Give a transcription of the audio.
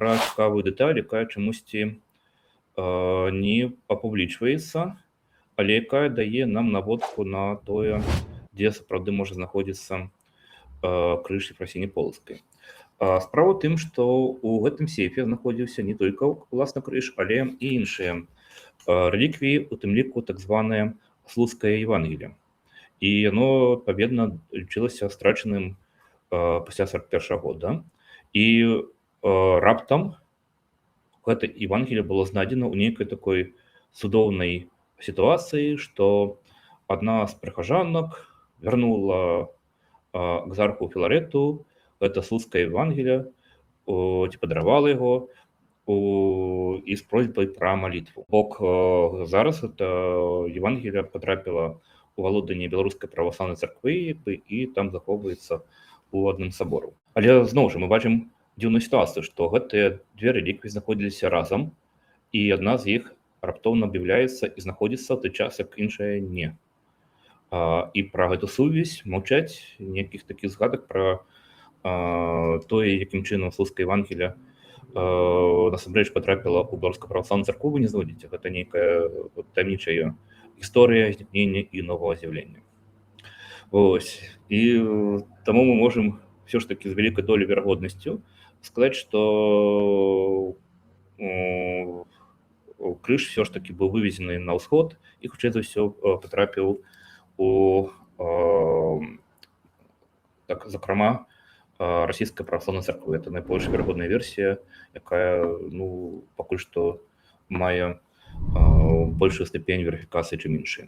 пра цікавую дэталь, якая чамусьці не апублічваецца, але якая дае нам наводку на тое, дзе сапраўды можа знаходзіцца крыж Ефрасіні Полацкай. Справа ў тым, што ў гэтым сейфе знаходзіўся не толькі ўласна крыж, але і іншыя рэліквіі, у тым ліку так званае Слуцкае Евангелие. І яно, адпаведна, лічылася страчаным пасля 41 года. І раптам гэта Евангелие было знайдзена ў нейкай такой цудоўнай сітуацыі, што адна з прыхажанак вярнула экзарху Філарэту гэта Слуцкае Евангелие, ці падаравала яго і з просьбай пра малітву. Бок зараз гэта Евангелие патрапіла у валоданне Беларускай праваслаўнай царквы і там захоўваецца у адным з сабораў. Але зноў жа мы бачым дзіўную сітуацыю, што гэтыя две рэліквіі знаходзіліся разам, і адна з іх раптоўна аб'яўляецца і знаходзіцца ў той час, як іншая не. І пра гэту сувязь маўчаць, ніякіх такіх згадак пра тое, якім чынам Слуцкае Евангелие насамрэч патрапіла ў Беларускую праваслаўную царкву, вы не знойдзеце. Гэта нейкая таямнічая гісторыя знікнення і новага з'яўлення. І таму мы можам ўсё ж такі з вялікай долей верагоднасцю сказаць, што крыж ўсё ж такі быў вывезены на ўсход і, хутчэй за ўсё, патрапіў у, закрама, расійскай праваслаўнай царквы. Гэта найбольш верагодная версія, якая пакуль што мае большую ступень верыфікацыі, чым іншыя.